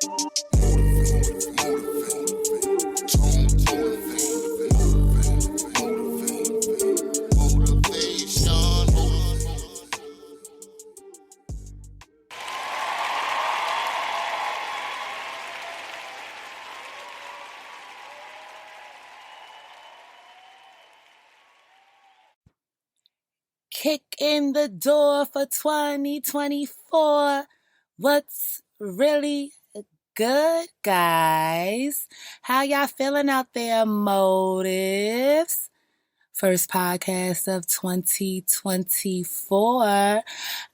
Kick in the door for 2024. What's really good, guys? How y'all feeling out there, motives? First podcast of 2024.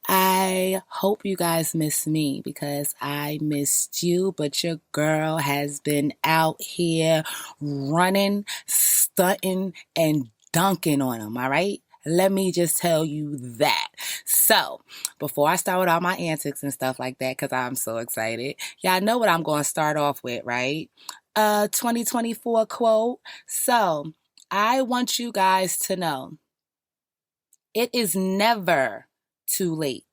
I hope you guys miss me because I missed you, but your girl has been out here running, stunting, and dunking on them, all right? Let me just tell you that. So, before I start with all my antics and stuff like that, because I'm so excited, y'all know what I'm going to start off with, right? 2024 quote. So, I want you guys to know it is never too late.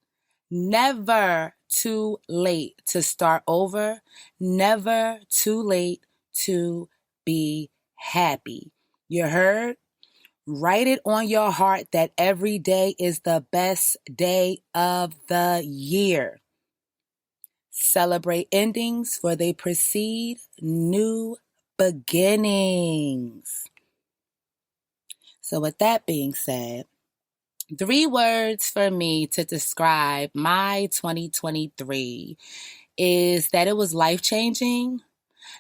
Never too late to start over. Never too late to be happy. You heard? Write it on your heart that every day is the best day of the year. Celebrate endings, for they precede new beginnings. So with that being said, 3 words for me to describe my 2023 is that it was life-changing,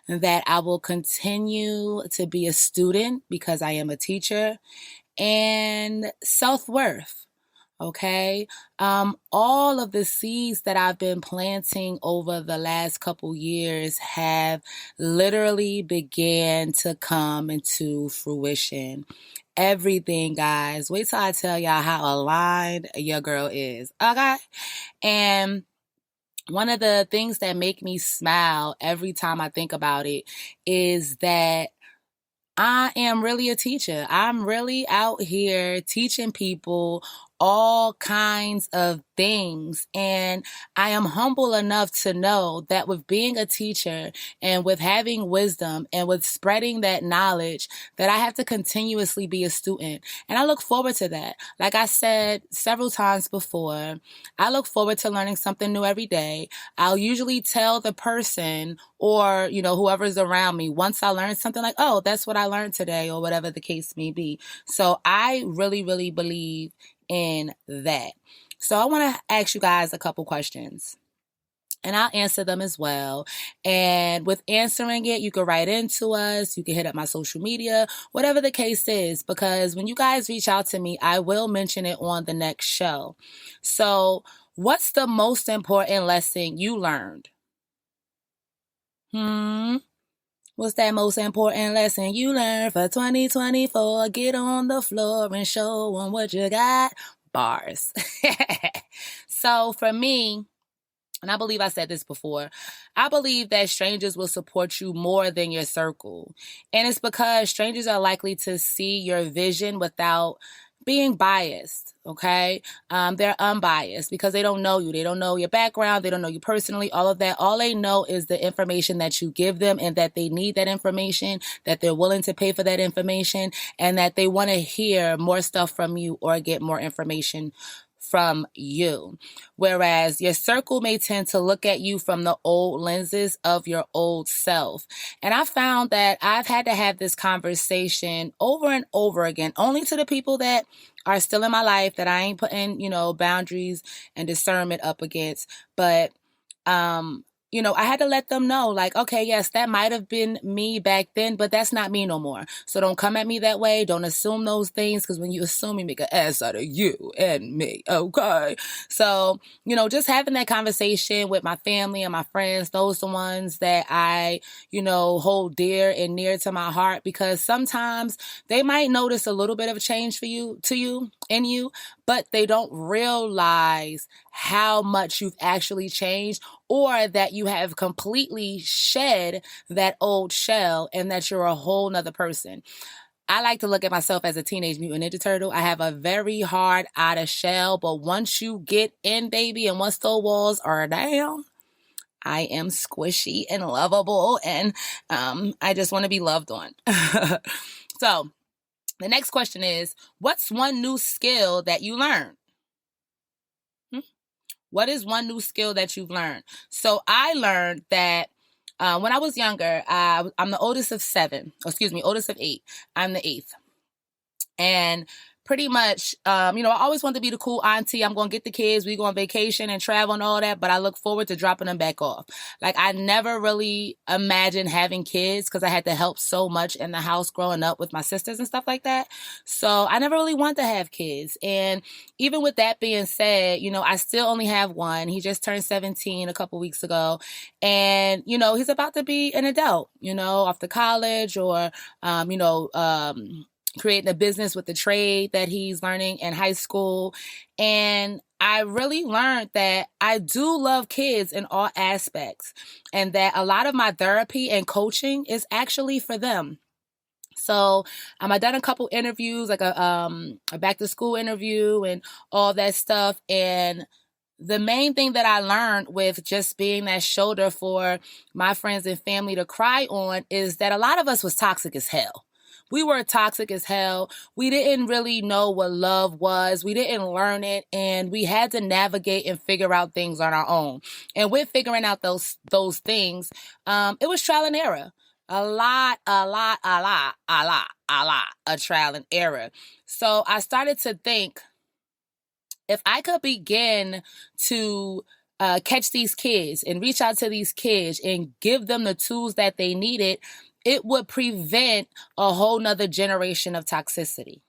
that I will continue to be a student because I am a teacher, and self-worth. Okay. All of the seeds that I've been planting over the last couple years have literally began to come into fruition. Everything, guys. Wait till I tell y'all how aligned your girl is. Okay. And one of the things that make me smile every time I think about it is that I am really a teacher. I'm really out here teaching people all kinds of things. And I am humble enough to know that with being a teacher and with having wisdom and with spreading that knowledge, that I have to continuously be a student. And I look forward to that. Like I said several times before, I look forward to learning something new every day. I'll usually tell the person or, whoever's around me, once I learn something like, oh, that's what I learned today, or whatever the case may be. So I really, really believe in that. So I want to ask you guys a couple questions, and I'll answer them as well. And with answering it, you can write into us. You can hit up my social media, whatever the case is, because when you guys reach out to me, I will mention it on the next show. So what's the most important lesson you learned? What's that most important lesson you learned for 2024? Get on the floor and show them what you got. Bars. So for me, and I believe I said this before, I believe that strangers will support you more than your circle. And it's because strangers are likely to see your vision without being biased, okay? They're unbiased because they don't know you. They don't know your background. They don't know you personally, all of that. All they know is the information that you give them and that they need that information, that they're willing to pay for that information, and that they want to hear more stuff from you or get more information from you. Whereas your circle may tend to look at you from the old lenses of your old self. And I found that I've had to have this conversation over and over again, only to the people that are still in my life that I ain't putting, boundaries and discernment up against. But, I had to let them know, like, okay, yes, that might have been me back then, but that's not me no more. So don't come at me that way. Don't assume those things, because when you assume, you make an ass out of you and me, okay? So, just having that conversation with my family and my friends, those are the ones that I, hold dear and near to my heart, because sometimes they might notice a little bit of a change in you, but they don't realize how much you've actually changed, or that you have completely shed that old shell and that you're a whole nother person. I like to look at myself as a Teenage Mutant Ninja Turtle. I have a very hard outer shell, but once you get in, baby, and once those walls are down, I am squishy and lovable, and I just want to be loved on. So the next question is, what's one new skill that you learned? What is one new skill that you've learned? So I learned that when I was younger, I'm the oldest of oldest of 8. I'm the 8th. And pretty much, I always wanted to be the cool auntie. I'm going to get the kids. We go on vacation and travel and all that, but I look forward to dropping them back off. Like, I never really imagined having kids because I had to help so much in the house growing up with my sisters and stuff like that. So I never really wanted to have kids. And even with that being said, I still only have one. He just turned 17 a couple weeks ago. And, he's about to be an adult, off to college or, creating a business with the trade that he's learning in high school. And I really learned that I do love kids in all aspects, and that a lot of my therapy and coaching is actually for them. So I've done a couple interviews, like a back to school interview and all that stuff. And the main thing that I learned with just being that shoulder for my friends and family to cry on is that a lot of us was toxic as hell. We were toxic as hell. We didn't really know what love was. We didn't learn it, and we had to navigate and figure out things on our own. And with figuring out those things, it was trial and error. A lot of trial and error. So I started to think, if I could begin to catch these kids and reach out to these kids and give them the tools that they needed, it would prevent a whole nother generation of toxicity.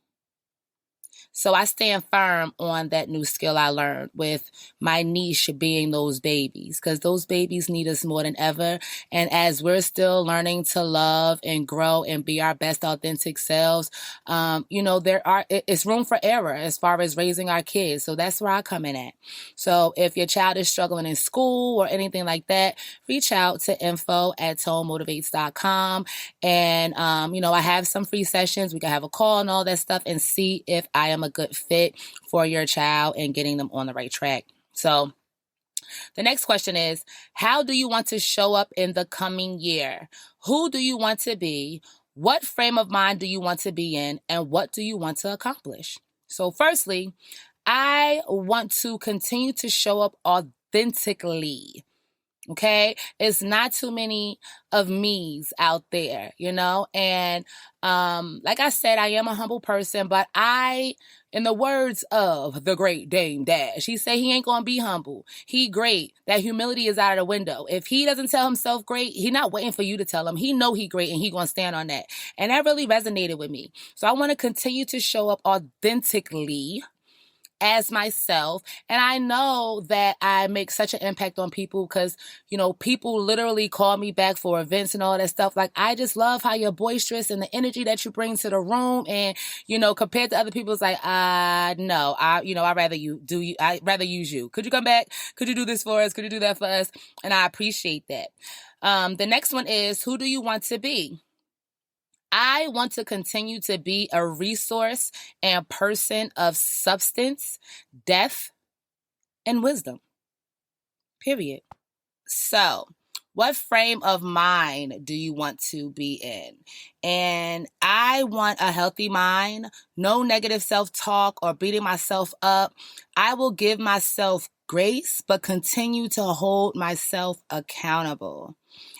So I stand firm on that new skill I learned, with my niche being those babies, because those babies need us more than ever. And as we're still learning to love and grow and be our best authentic selves, it's room for error as far as raising our kids. So that's where I come in at. So if your child is struggling in school or anything like that, reach out to info@tonemotivates.com. And, I have some free sessions. We can have a call and all that stuff and see if I am a good fit for your child and getting them on the right track. So the next question is, how do you want to show up in the coming year? Who do you want to be? What frame of mind do you want to be in? And what do you want to accomplish? So firstly, I want to continue to show up authentically. Okay, it's not too many of me's out there, and like I said, I am a humble person, but in the words of the great Dame Dash, he said he ain't gonna be humble. He great. That humility is out of the window. If he doesn't tell himself great, he not waiting for you to tell him. He know he great, and he gonna stand on that. And that really resonated with me. So I want to continue to show up authentically as myself. And I know that I make such an impact on people because, people literally call me back for events and all that stuff. Like, I just love how you're boisterous and the energy that you bring to the room. And, compared to other people, it's like, no, I'd rather use you. Could you come back? Could you do this for us? Could you do that for us? And I appreciate that. The next one is, who do you want to be? I want to continue to be a resource and person of substance, depth, and wisdom. Period. So, what frame of mind do you want to be in? And I want a healthy mind, no negative self-talk or beating myself up. I will give myself grace, but continue to hold myself accountable.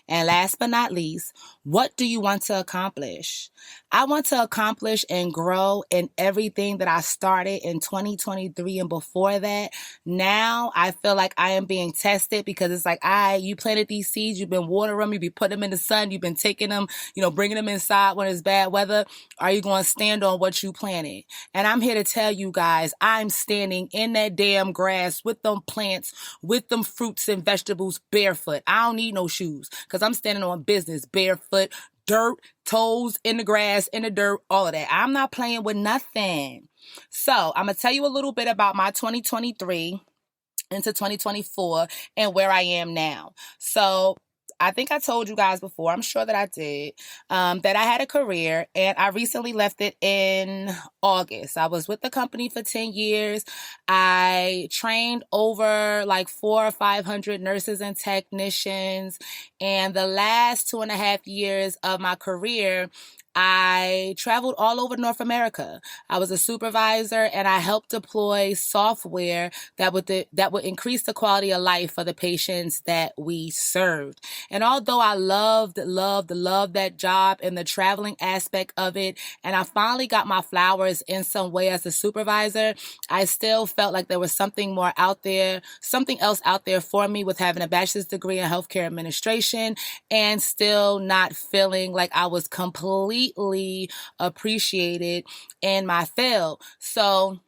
And last but not least, what do you want to accomplish? I want to accomplish and grow in everything that I started in 2023 and before that. Now I feel like I am being tested because it's like, you planted these seeds, you've been watering them, you've been putting them in the sun, you've been taking them, bringing them inside when it's bad weather. Are you going to stand on what you planted? And I'm here to tell you guys, I'm standing in that damn grass with them plants, with them fruits and vegetables barefoot. I don't need no shoes because I'm standing on business barefoot, dirt, toes in the grass, in the dirt, all of that. I'm not playing with nothing. So I'm going to tell you a little bit about my 2023 into 2024 and where I am now. So I think I told you guys before, I'm sure that I did, that I had a career, and I recently left it in August. I was with the company for 10 years. I trained over like 400 or 500 nurses and technicians. And the last 2.5 years of my career, I traveled all over North America. I was a supervisor, and I helped deploy software that would increase the quality of life for the patients that we served. And although I loved that job and the traveling aspect of it, and I finally got my flowers in some way as a supervisor, I still felt like there was something more out there, something else out there for me with having a bachelor's degree in healthcare administration and still not feeling like I was completely appreciated in my field. So,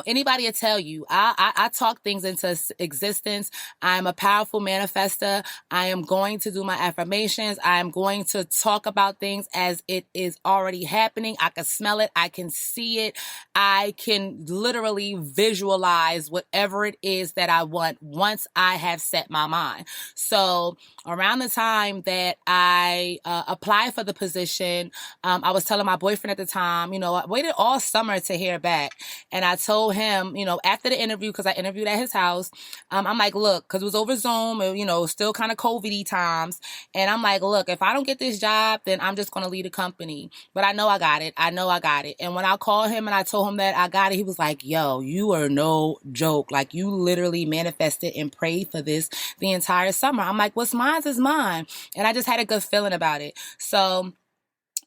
anybody will tell you, I talk things into existence. I'm a powerful manifester. I am going to do my affirmations. I am going to talk about things as it is already happening. I can smell it. I can see it. I can literally visualize whatever it is that I want once I have set my mind. So around the time that I applied for the position, I was telling my boyfriend at the time, I waited all summer to hear back. And I told him, after the interview, because I interviewed at his house, I'm like, look, because it was over Zoom, still kind of COVID-y times. And I'm like, look, if I don't get this job, then I'm just going to leave the company. But I know I got it. And when I called him and I told him that I got it, he was like, yo, you are no joke. Like, you literally manifested and prayed for this the entire summer. I'm like, what's mine is mine. And I just had a good feeling about it. So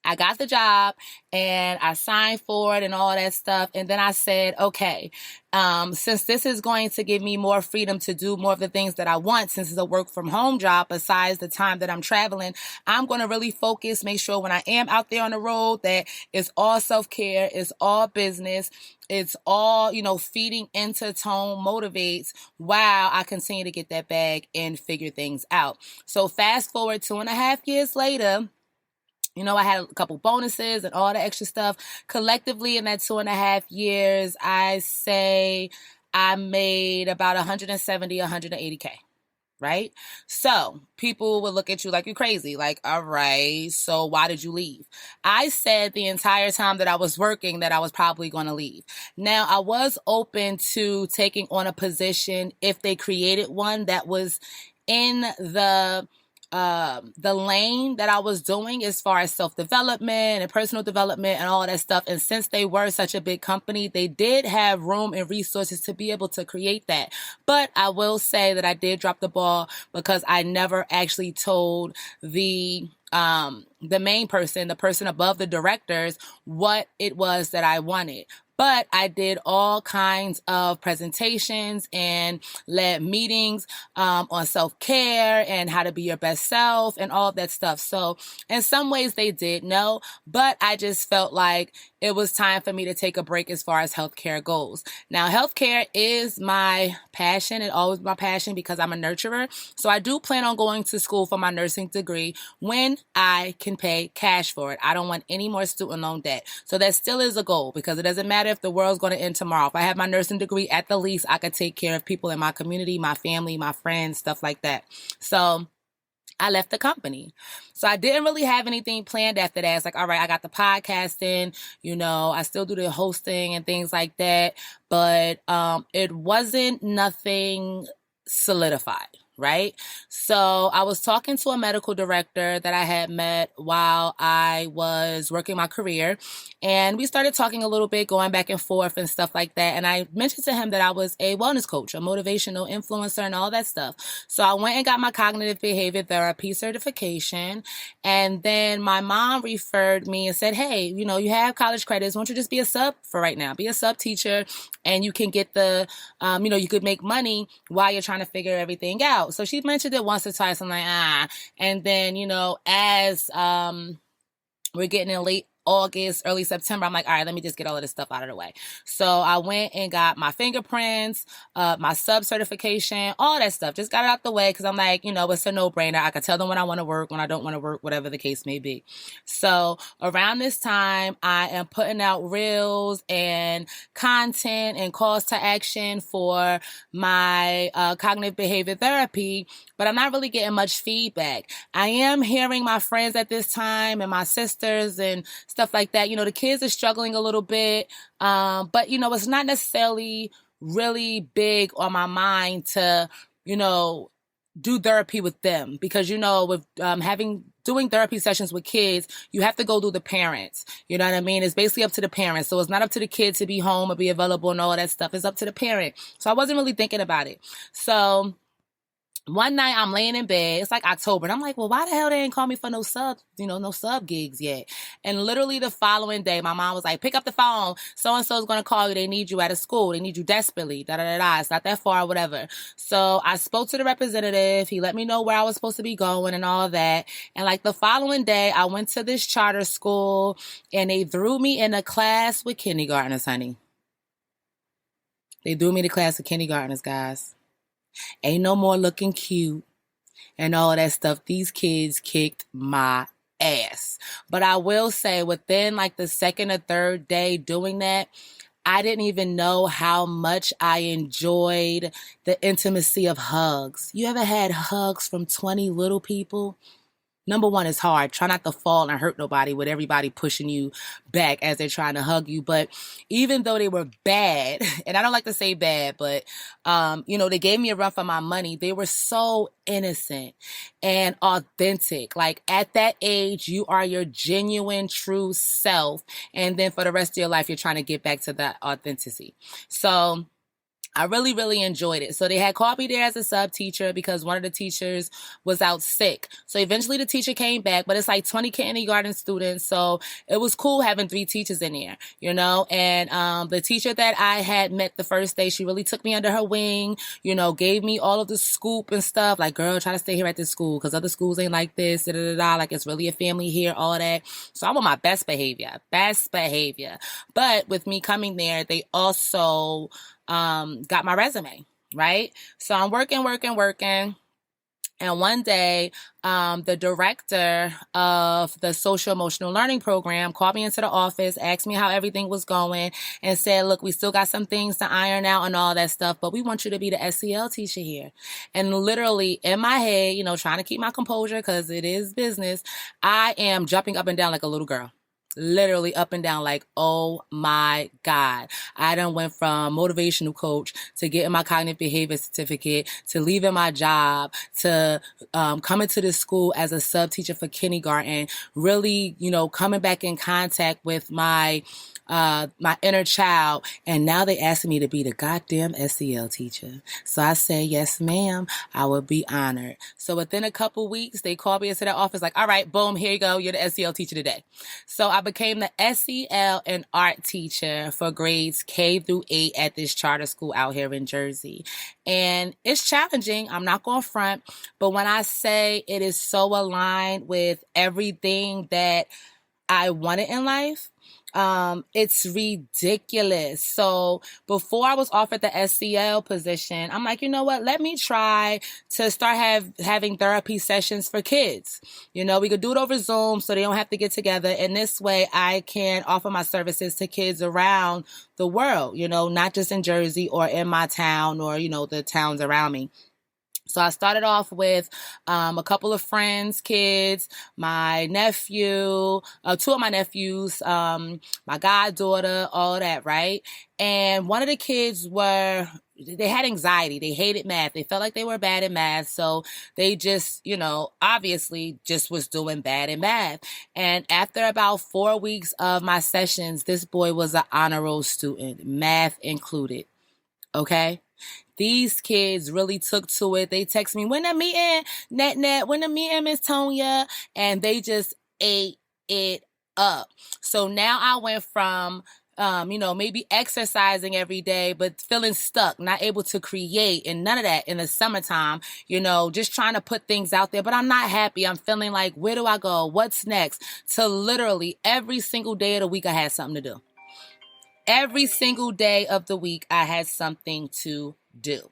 I got the job and I signed for it and all that stuff. And then I said, okay, since this is going to give me more freedom to do more of the things that I want, since it's a work from home job, besides the time that I'm traveling, I'm going to really focus, make sure when I am out there on the road that it's all self-care, it's all business, it's all, feeding into tone motivates while I continue to get that bag and figure things out. So fast forward 2.5 years later, I had a couple bonuses and all the extra stuff. Collectively in that 2.5 years, I say I made about 170, 180K. Right? So people would look at you like you're crazy. Like, all right, so why did you leave? I said the entire time that I was working that I was probably going to leave. Now, I was open to taking on a position if they created one that was in the lane that I was doing as far as self-development and personal development and all of that stuff. And since they were such a big company, they did have room and resources to be able to create that. But I will say that I did drop the ball because I never actually told the main person, the person above the directors, what it was that I wanted. But I did all kinds of presentations and led meetings on self-care and how to be your best self and all of that stuff. So in some ways they did know, but I just felt like it was time for me to take a break as far as healthcare goes. Now, healthcare is my passion. It always my passion because I'm a nurturer. So I do plan on going to school for my nursing degree when I can pay cash for it. I don't want any more student loan debt. So that still is a goal because it doesn't matter if the world's going to end tomorrow. If I have my nursing degree, at the least, I could take care of people in my community, my family, my friends, stuff like that. So I left the company. So I didn't really have anything planned after that. It's like, all right, I got the podcasting, I still do the hosting and things like that, but it wasn't nothing solidified. Right? So I was talking to a medical director that I had met while I was working my career, and we started talking a little bit, going back and forth and stuff like that. And I mentioned to him that I was a wellness coach, a motivational influencer and all that stuff. So I went and got my cognitive behavior therapy certification. And then my mom referred me and said, hey, you have college credits. Why don't you just be a sub for right now? Be a sub teacher and you can get you could make money while you're trying to figure everything out. So she mentioned it once or twice. I'm like, And then, as we're getting in August, early September, I'm like, all right, let me just get all of this stuff out of the way. So I went and got my fingerprints, my sub certification, all that stuff. Just got it out the way because I'm like, it's a no-brainer. I can tell them when I want to work, when I don't want to work, whatever the case may be. So around this time, I am putting out reels and content and calls to action for my cognitive behavior therapy, but I'm not really getting much feedback. I am hearing my friends at this time and my sisters and stuff like that. The kids are struggling a little bit, but it's not necessarily really big on my mind to, do therapy with them because, with doing therapy sessions with kids, you have to go through the parents. You know what I mean? It's basically up to the parents. So it's not up to the kid to be home or be available and all that stuff. It's up to the parent. So I wasn't really thinking about it. So one night I'm laying in bed, it's like October, and I'm like, well, why the hell they ain't call me for no sub gigs yet? And literally the following day, my mom was like, pick up the phone. So-and-so is going to call you. They need you at a school. They need you desperately. Da-da-da-da. It's not that far, whatever. So I spoke to the representative. He let me know where I was supposed to be going and all of that. And like the following day, I went to this charter school, and they threw me in a class with kindergartners, honey. They threw me to class with kindergartners, guys. Ain't no more looking cute and all that stuff. These kids kicked my ass. But I will say within like the second or third day doing that, I didn't even know how much I enjoyed the intimacy of hugs. You ever had hugs from 20 little people? Number one, it's hard. Try not to fall and hurt nobody with everybody pushing you back as they're trying to hug you. But even though they were bad, and I don't like to say bad, but, they gave me a run for my money. They were so innocent and authentic. Like at that age, you are your genuine, true self. And then for the rest of your life, you're trying to get back to that authenticity. So I really, really enjoyed it. So they had called me there as a sub teacher because one of the teachers was out sick. So eventually the teacher came back, but it's like 20 kindergarten students. So it was cool having 3 teachers in there, and the teacher that I had met the first day, she really took me under her wing, gave me all of the scoop and stuff like, girl, try to stay here at this school because other schools ain't like this, da, da, da, da. Like it's really a family here, all that. So I'm on my best behavior. But with me coming there, they also got my resume, right? So I'm working. And one day, the director of the social emotional learning program called me into the office, asked me how everything was going, and said, look, we still got some things to iron out and all that stuff, but we want you to be the SEL teacher here. And literally in my head, trying to keep my composure because it is business, I am jumping up and down like a little girl. Literally up and down like, oh my God. I done went from motivational coach to getting my cognitive behavior certificate to leaving my job to coming to this school as a sub teacher for kindergarten, really, coming back in contact with my inner child. And now they asking me to be the goddamn SEL teacher. So I say, yes, ma'am, I would be honored. So within a couple weeks, they called me into their office like, all right, boom, here you go. You're the SEL teacher today. So I became the SEL and art teacher for grades K through 8 at this charter school out here in Jersey. And it's challenging. I'm not going to front. But when I say it is so aligned with everything that I wanted in life, it's ridiculous. So before I was offered the SEL position, I'm like, you know what? Let me try to start having therapy sessions for kids. We could do it over Zoom so they don't have to get together. And this way I can offer my services to kids around the world, not just in Jersey or in my town or, the towns around me. So I started off with a couple of friends, kids, my nephew, 2 of my nephews, my goddaughter, all that, right? And one of the kids they had anxiety. They hated math. They felt like they were bad in math. So they just, obviously just was doing bad in math. And after about 4 weeks of my sessions, this boy was an honor roll student, math included. Okay? These kids really took to it. They text me, when the meeting, Net, when the meeting, Miss Tonya, and they just ate it up. So now I went from maybe exercising every day, but feeling stuck, not able to create, and none of that in the summertime, just trying to put things out there, but I'm not happy. I'm feeling like, where do I go? What's next? To literally every single day of the week, I had something to do. Every single day of the week, I had something to do.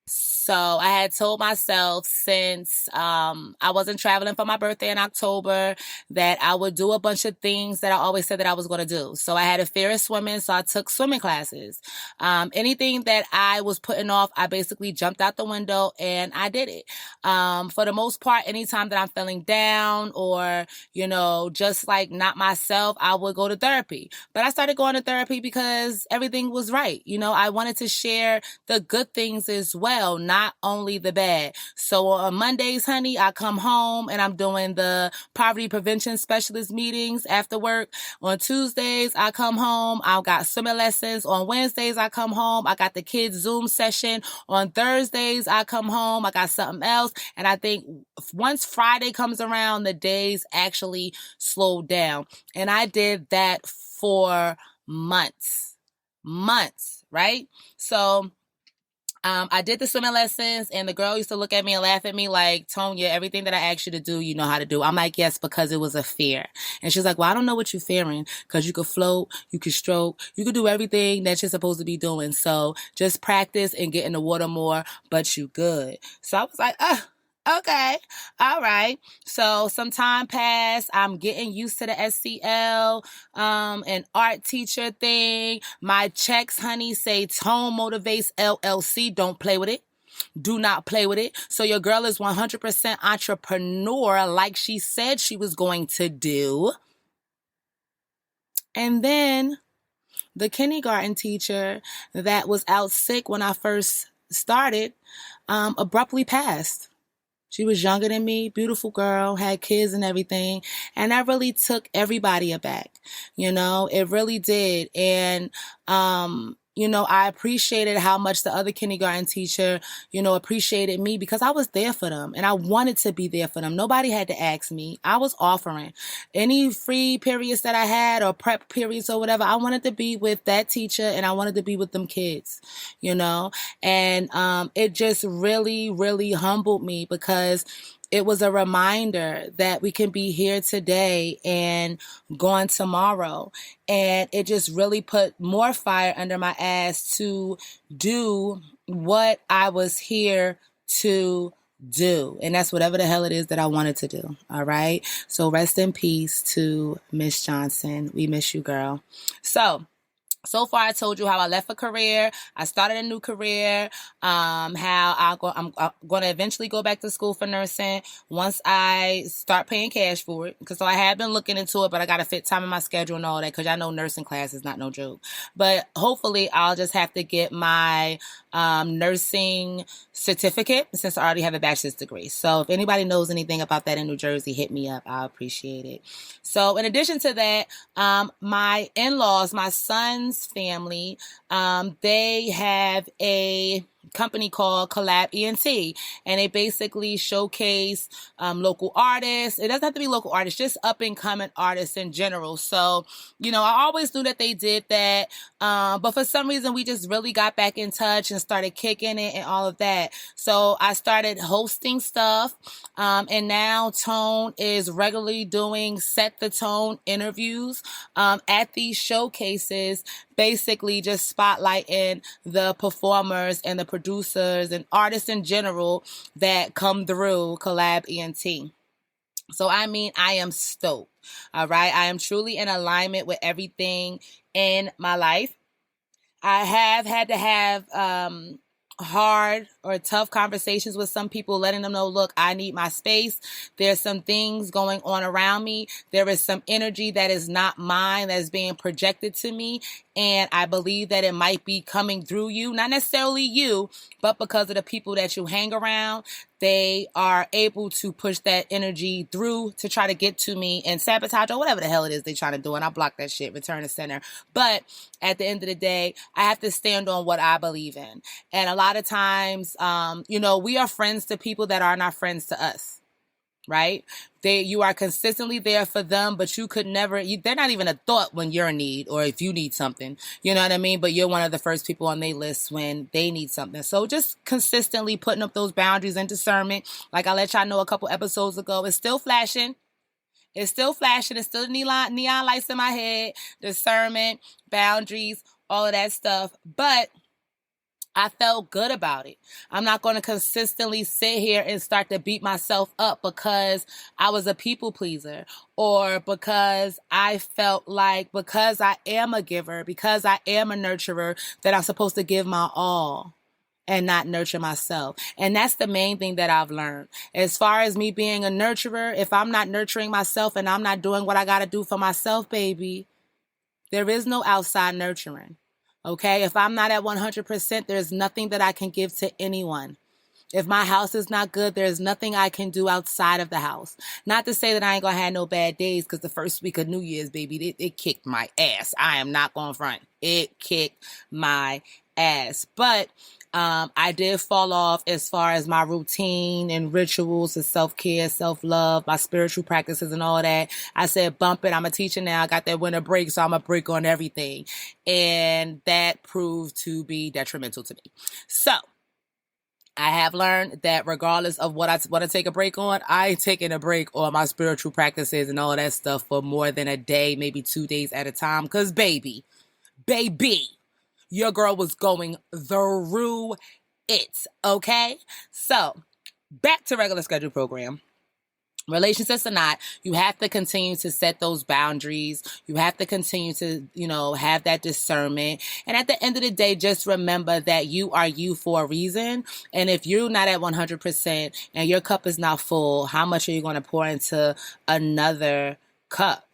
So I had told myself since I wasn't traveling for my birthday in October that I would do a bunch of things that I always said that I was going to do. So I had a fear of swimming, so I took swimming classes. Anything that I was putting off, I basically jumped out the window and I did it. For the most part, anytime that I'm feeling down or, just like not myself, I would go to therapy. But I started going to therapy because everything was right. I wanted to share the good things as well, not only the bad. So on Mondays, honey, I come home and I'm doing the poverty prevention specialist meetings after work. On Tuesdays, I come home, I've got swimming lessons. On Wednesdays, I come home, I got the kids' Zoom session. On Thursdays, I come home, I got something else. And I think once Friday comes around, the days actually slow down. And I did that for months, right? So I did the swimming lessons and the girl used to look at me and laugh at me like, Tonya, everything that I asked you to do, you know how to do. I'm like, yes, because it was a fear. And she's like, well, I don't know what you're fearing because you could float, you could stroke, you could do everything that you're supposed to be doing. So just practice and get in the water more, but you good. So I was like, okay. All right. So some time passed. I'm getting used to the SCL, and art teacher thing. My checks, honey, say Tone Motivates LLC. Don't play with it. Do not play with it. So your girl is 100% entrepreneur like she said she was going to do. And then the kindergarten teacher that was out sick when I first started, abruptly passed. She was younger than me, beautiful girl, had kids and everything. And that really took everybody aback. It really did. And, I appreciated how much the other kindergarten teacher, appreciated me because I was there for them and I wanted to be there for them. Nobody had to ask me. I was offering any free periods that I had or prep periods or whatever. I wanted to be with that teacher and I wanted to be with them kids, and it just really, really humbled me because it was a reminder that we can be here today and gone tomorrow. And it just really put more fire under my ass to do what I was here to do. And that's whatever the hell it is that I wanted to do. All right. So rest in peace to Miss Johnson. We miss you, girl. So far, I told you how I left a career. I started a new career. How I'm going to eventually go back to school for nursing once I start paying cash for it. Because so I have been looking into it, but I got to fit time in my schedule and all that. Because I know nursing class is not no joke. But hopefully, I'll just have to get my nursing certificate since I already have a bachelor's degree. So if anybody knows anything about that in New Jersey, hit me up. I'll appreciate it. So in addition to that, my in-laws, my son's family, they have a company called Colab ENT, and they basically showcase local artists. It doesn't have to be local artists, just up and coming artists in general. So, I always knew that they did that, but for some reason we just really got back in touch and started kicking it and all of that. So I started hosting stuff, and now Tone is regularly doing Set the Tone interviews at these showcases, basically just spotlighting the performers and the producers and artists in general that come through Colab ENT. So, I am stoked. All right. I am truly in alignment with everything in my life. I have had to have hard or tough conversations with some people, letting them know, look, I need my space. There's some things going on around me. There is some energy that is not mine that's being projected to me. And I believe that it might be coming through you, not necessarily you, but because of the people that you hang around, they are able to push that energy through to try to get to me and sabotage or whatever the hell it is they're trying to do. And I block that shit, return to center. But at the end of the day, I have to stand on what I believe in. And a lot of times, we are friends to people that are not friends to us. right? You are consistently there for them, but you could never, they're not even a thought when you're in need or if you need something, you know what I mean? But you're one of the first people on their list when they need something. So just consistently putting up those boundaries and discernment. Like I let y'all know a couple episodes ago, it's still flashing. It's still flashing. It's still neon lights in my head, discernment, boundaries, all of that stuff. But I felt good about it. I'm not going to consistently sit here and start to beat myself up because I was a people pleaser or because I felt like because I am a giver, because I am a nurturer, that I'm supposed to give my all and not nurture myself. And that's the main thing that I've learned. As far as me being a nurturer, if I'm not nurturing myself and I'm not doing what I got to do for myself, baby, there is no outside nurturing. Okay, if I'm not at 100%, there's nothing that I can give to anyone. If my house is not good, there's nothing I can do outside of the house. Not to say that I ain't gonna have no bad days, because the first week of New Year's, baby, it kicked my ass. I am not gonna front. It kicked my ass. But I did fall off as far as my routine and rituals and self-care, self-love, my spiritual practices and all that. I said, bump it. I'm a teacher now. I got that winter break, so I'm a break on everything. And that proved to be detrimental to me. So I have learned that regardless of what I want to take a break on, I ain't taking a break on my spiritual practices and all that stuff for more than a day, maybe 2 days at a time. Because baby, your girl was going through it, okay? So, back to regular schedule program. Relationships or not, you have to continue to set those boundaries. You have to continue to, have that discernment. And at the end of the day, just remember that you are you for a reason. And if you're not at 100% and your cup is not full, how much are you going to pour into another cup?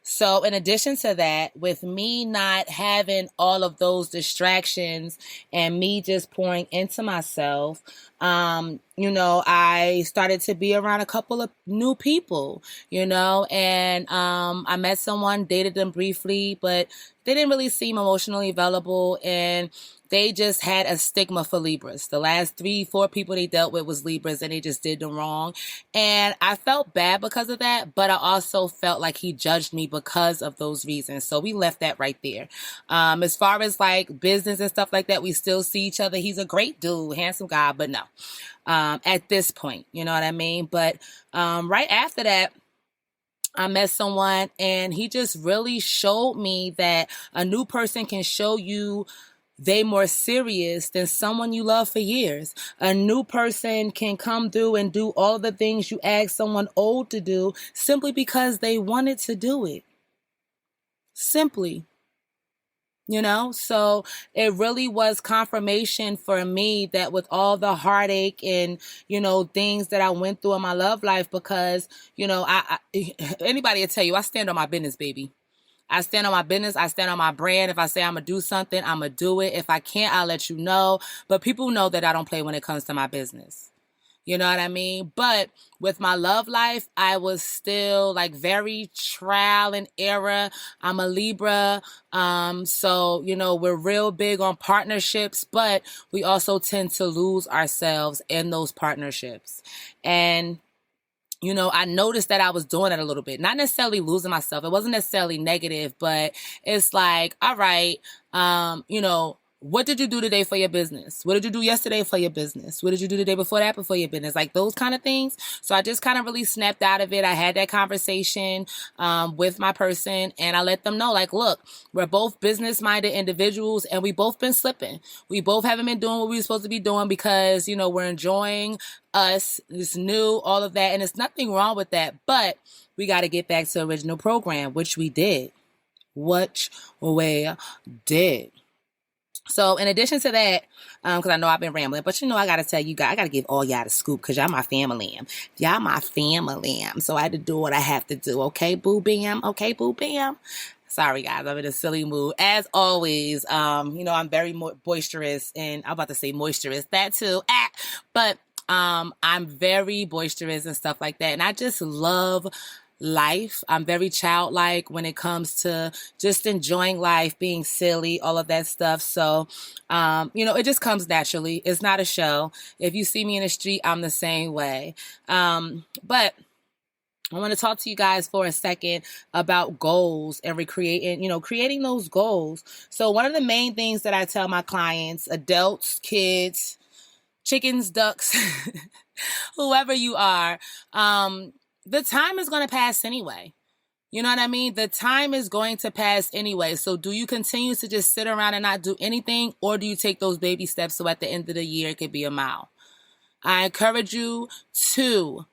So in addition to that, with me not having all of those distractions and me just pouring into myself, I started to be around a couple of new people, and I met someone, dated them briefly, but they didn't really seem emotionally available, and they just had a stigma for Libras. The last 3-4 people they dealt with was Libras, and they just did them wrong. And I felt bad because of that, but I also felt like he judged me because of those reasons. So we left that right there. As far as like business and stuff like that, we still see each other. He's a great dude, handsome guy, but no. At this point, you know what I mean? But right after that, I met someone and he just really showed me that a new person can show you they more serious than someone you love for years. A new person can come through and do all the things you asked someone old to do simply because they wanted to do it. Simply. So it really was confirmation for me that with all the heartache and, things that I went through in my love life, because, I anybody will tell you, I stand on my business, baby. I stand on my business. I stand on my brand. If I say I'm going to do something, I'm going to do it. If I can't, I'll let you know. But people know that I don't play when it comes to my business. You know what I mean? But with my love life, I was still like very trial and error. I'm a Libra. So, we're real big on partnerships, but we also tend to lose ourselves in those partnerships. And I noticed that I was doing it a little bit, not necessarily losing myself. It wasn't necessarily negative, but it's like, all right, what did you do today for your business? What did you do yesterday for your business? What did you do the day before that for your business? Like those kind of things. So I just kind of really snapped out of it. I had that conversation with my person and I let them know, like, look, we're both business-minded individuals and we both been slipping. We both haven't been doing what we were supposed to be doing because, we're enjoying us, it's new, all of that. And there's nothing wrong with that. But we got to get back to the original program, which we did. So in addition to that, because I know I've been rambling, but I got to tell you guys, I got to give all y'all the scoop because y'all my family. Y'all my family. So I had to do what I have to do. Okay, boo bam. Okay, boo bam. Sorry, guys. I'm in a silly mood. As always, I'm very boisterous and I'm about to say moisturous. That too. But I'm very boisterous and stuff like that. And I just love life. I'm very childlike when it comes to just enjoying life, being silly, all of that stuff. So, it just comes naturally. It's not a show. If you see me in the street, I'm the same way. But I want to talk to you guys for a second about goals and creating those goals. So one of the main things that I tell my clients, adults, kids, chickens, ducks, whoever you are, the time is going to pass anyway. You know what I mean? The time is going to pass anyway. So do you continue to just sit around and not do anything, or do you take those baby steps so at the end of the year it could be a mile? I encourage you to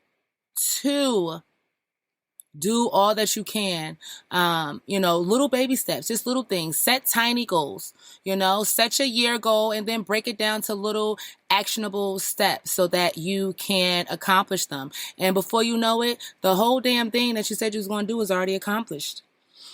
do all that you can. Little baby steps, just little things. Set tiny goals, set your year goal and then break it down to little actionable steps so that you can accomplish them. And before you know it, the whole damn thing that you said you was going to do is already accomplished.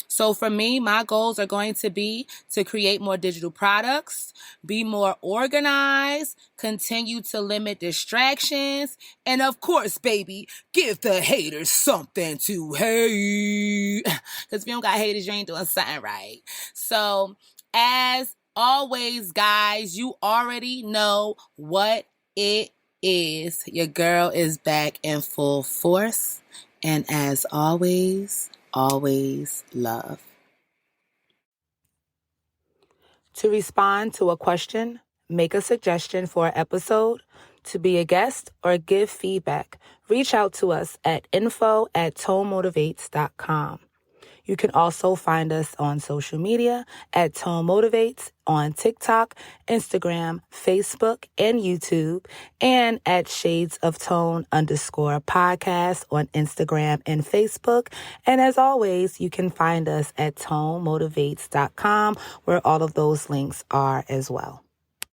So for me, my goals are going to be to create more digital products, be more organized, continue to limit distractions, and of course, baby, give the haters something to hate. Because if you don't got haters, you ain't doing something right. So as always, guys, you already know what it is. Your girl is back in full force. And as always love. To respond to a question, make a suggestion for an episode, to be a guest, or give feedback, reach out to us at info@tonemotivates.com. You can also find us on social media at Tone Motivates on TikTok, Instagram, Facebook, and YouTube, and at Shades of Tone _podcast on Instagram and Facebook. And as always, you can find us at tonemotivates.com, where all of those links are as well.